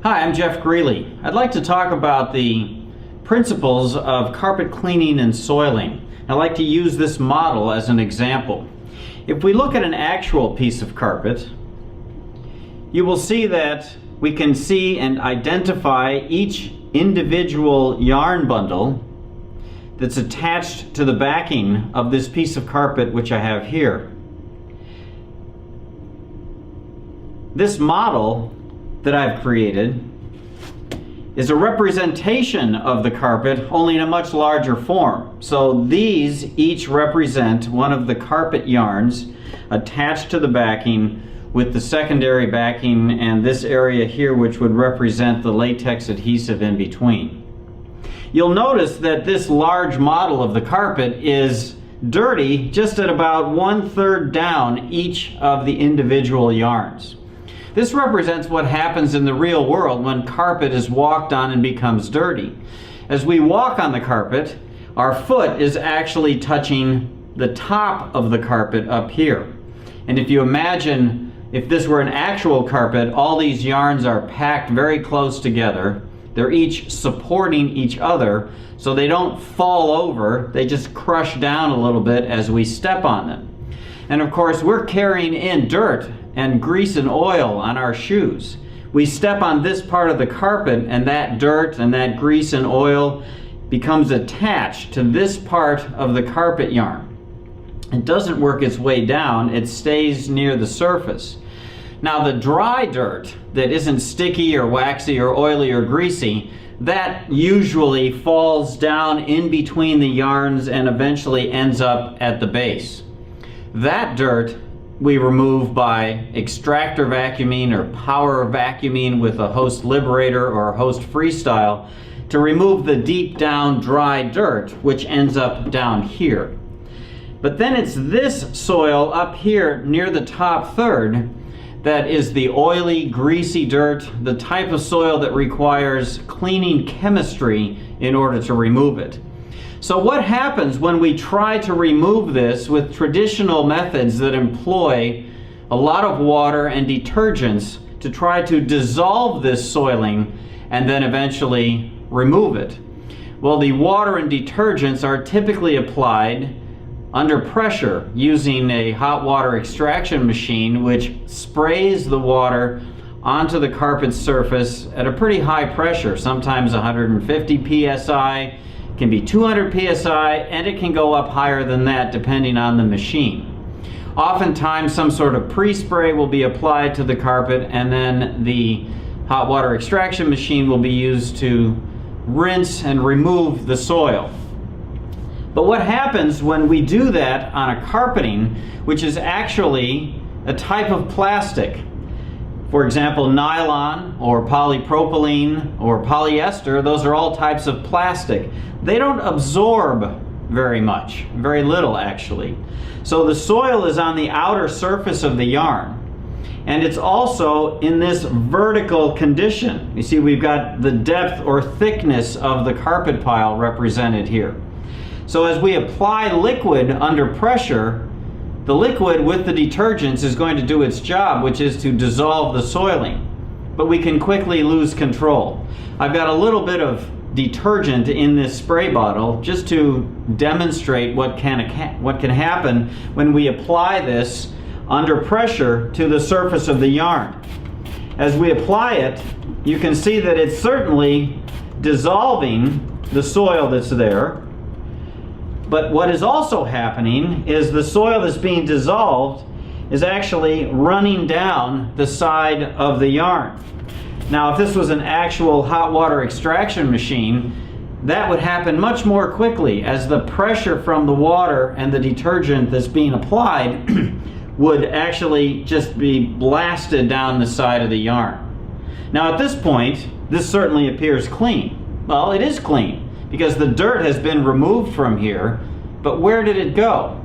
Hi, I'm Geoff Greeley. I'd like to talk about the principles of carpet cleaning and soiling. I'd like to use this model as an example. If we look at an actual piece of carpet, you will see that we can see and identify each individual yarn bundle that's attached to the backing of this piece of carpet which I have here. This model that I've created is a representation of the carpet, only in a much larger form. So these each represent one of the carpet yarns attached to the backing, with the secondary backing and this area here which would represent the latex adhesive in between. You'll notice that this large model of the carpet is dirty just at about 1/3 down each of the individual yarns. This represents what happens in the real world when carpet is walked on and becomes dirty. As we walk on the carpet, our foot is actually touching the top of the carpet up here. And if you imagine if this were an actual carpet, all these yarns are packed very close together. They're each supporting each other so they don't fall over, they just crush down a little bit as we step on them. And of course, we're carrying in dirt and grease and oil on our shoes. We step on this part of the carpet and that dirt and that grease and oil becomes attached to this part of the carpet yarn. It doesn't work its way down, it stays near the surface. Now the dry dirt that isn't sticky or waxy or oily or greasy, that usually falls down in between the yarns and eventually ends up at the base. That dirt we remove by extractor vacuuming or power vacuuming with a hose liberator or a hose freestyle to remove the deep down dry dirt which ends up down here. But then it's this soil up here near the top third that is the oily, greasy dirt, the type of soil that requires cleaning chemistry in order to remove it. So what happens when we try to remove this with traditional methods that employ a lot of water and detergents to try to dissolve this soiling and then eventually remove it? Well, the water and detergents are typically applied under pressure using a hot water extraction machine which sprays the water onto the carpet surface at a pretty high pressure, sometimes 150 psi, can be 200 psi, and it can go up higher than that depending on the machine. Oftentimes some sort of pre-spray will be applied to the carpet and then the hot water extraction machine will be used to rinse and remove the soil. But what happens when we do that on a carpeting, which is actually a type of plastic? For example, nylon or polypropylene or polyester, those are all types of plastic. They don't absorb very much, very little actually. So the soil is on the outer surface of the yarn. And it's also in this vertical condition. You see, we've got the depth or thickness of the carpet pile represented here. So as we apply liquid under pressure, the liquid with the detergents is going to do its job, which is to dissolve the soiling. But we can quickly lose control. I've got a little bit of detergent in this spray bottle just to demonstrate what can happen when we apply this under pressure to the surface of the yarn. As we apply it, you can see that it's certainly dissolving the soil that's there. But what is also happening is the soil that's being dissolved is actually running down the side of the yarn. Now, if this was an actual hot water extraction machine, that would happen much more quickly as the pressure from the water and the detergent that's being applied would actually just be blasted down the side of the yarn. Now, at this point, this certainly appears clean. Well, it is clean, because the dirt has been removed from here, but where did it go?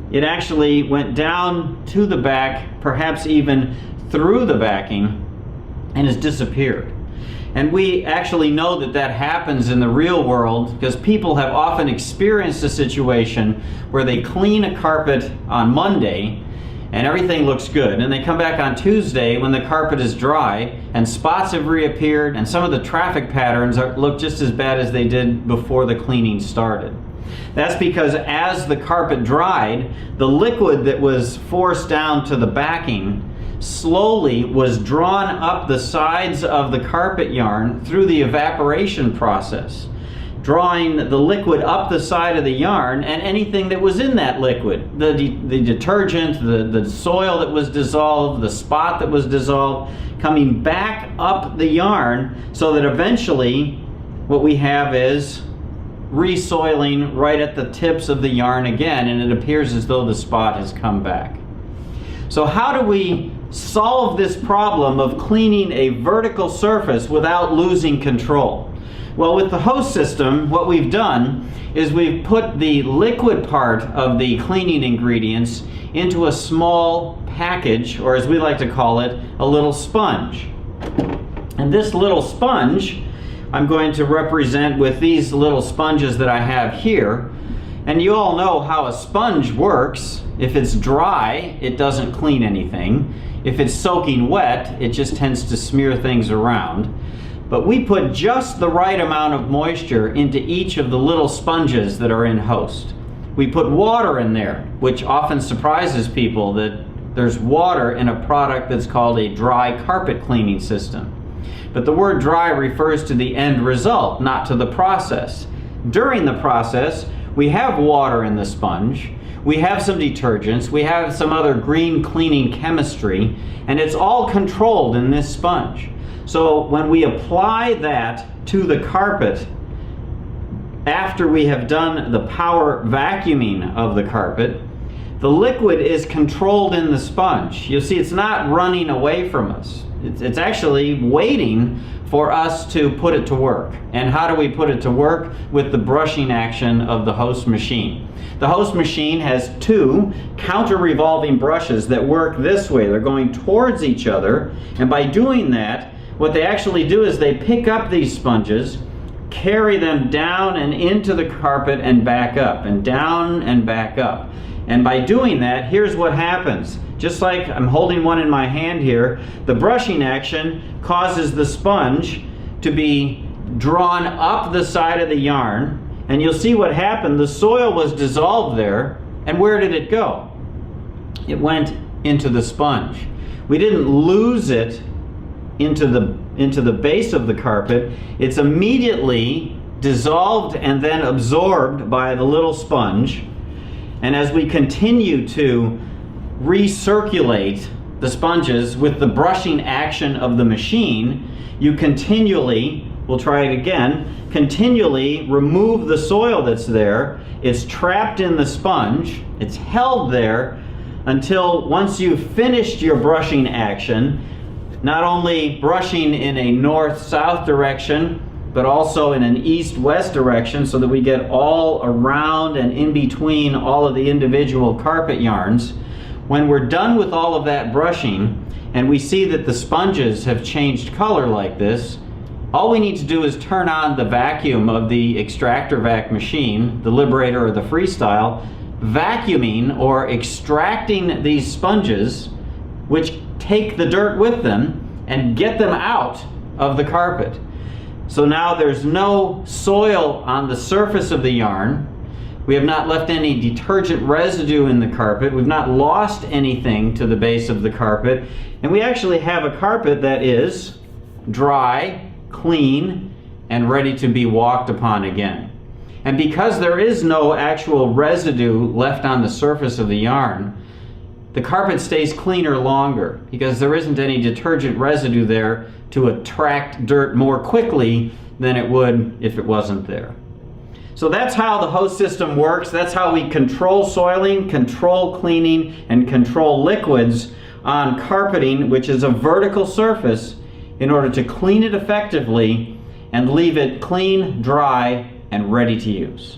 It actually went down to the back, perhaps even through the backing, and has disappeared. And we actually know that that happens in the real world because people have often experienced a situation where they clean a carpet on Monday and everything looks good. And they come back on Tuesday when the carpet is dry and spots have reappeared and some of the traffic patterns look just as bad as they did before the cleaning started. That's because as the carpet dried, the liquid that was forced down to the backing slowly was drawn up the sides of the carpet yarn through the evaporation process, drawing the liquid up the side of the yarn and anything that was in that liquid. The detergent, the soil that was dissolved, the spot that was dissolved, coming back up the yarn so that eventually what we have is resoiling right at the tips of the yarn again, and it appears as though the spot has come back. So how do we solve this problem of cleaning a vertical surface without losing control? Well, with the hose system, what we've done is we've put the liquid part of the cleaning ingredients into a small package, or as we like to call it, a little sponge. And this little sponge I'm going to represent with these little sponges that I have here. And you all know how a sponge works. If it's dry, it doesn't clean anything. If it's soaking wet, it just tends to smear things around. But we put just the right amount of moisture into each of the little sponges that are in Host. We put water in there, which often surprises people that there's water in a product that's called a dry carpet cleaning system. But the word dry refers to the end result, not to the process. During the process, we have water in the sponge, we have some detergents, we have some other green cleaning chemistry, and it's all controlled in this sponge. So when we apply that to the carpet, after we have done the power vacuuming of the carpet, the liquid is controlled in the sponge. You'll see it's not running away from us. It's actually waiting for us to put it to work. And how do we put it to work? With the brushing action of the Host machine. The Host machine has two counter-revolving brushes that work this way. They're going towards each other, and by doing that, what they actually do is they pick up these sponges, carry them down and into the carpet and back up, and down and back up. And by doing that, here's what happens. Just like I'm holding one in my hand here, the brushing action causes the sponge to be drawn up the side of the yarn, and you'll see what happened. The soil was dissolved there, and where did it go? It went into the sponge. We didn't lose it into the base of the carpet. It's immediately dissolved and then absorbed by the little sponge. And as we continue to recirculate the sponges with the brushing action of the machine, you continually, we'll try it again, continually remove the soil that's there. It's trapped in the sponge. It's held there until once you've finished your brushing action, not only brushing in a north-south direction, but also in an east-west direction so that we get all around and in between all of the individual carpet yarns. When we're done with all of that brushing and we see that the sponges have changed color like this, all we need to do is turn on the vacuum of the extractor vac machine, the Liberator or the Freestyle, vacuuming or extracting these sponges, which take the dirt with them and get them out of the carpet. So now there's no soil on the surface of the yarn. We have not left any detergent residue in the carpet. We've not lost anything to the base of the carpet. And we actually have a carpet that is dry, clean, and ready to be walked upon again. And because there is no actual residue left on the surface of the yarn, the carpet stays cleaner longer because there isn't any detergent residue there to attract dirt more quickly than it would if it wasn't there. So that's how the Host system works. That's how we control soiling, control cleaning, and control liquids on carpeting, which is a vertical surface, in order to clean it effectively and leave it clean, dry, and ready to use.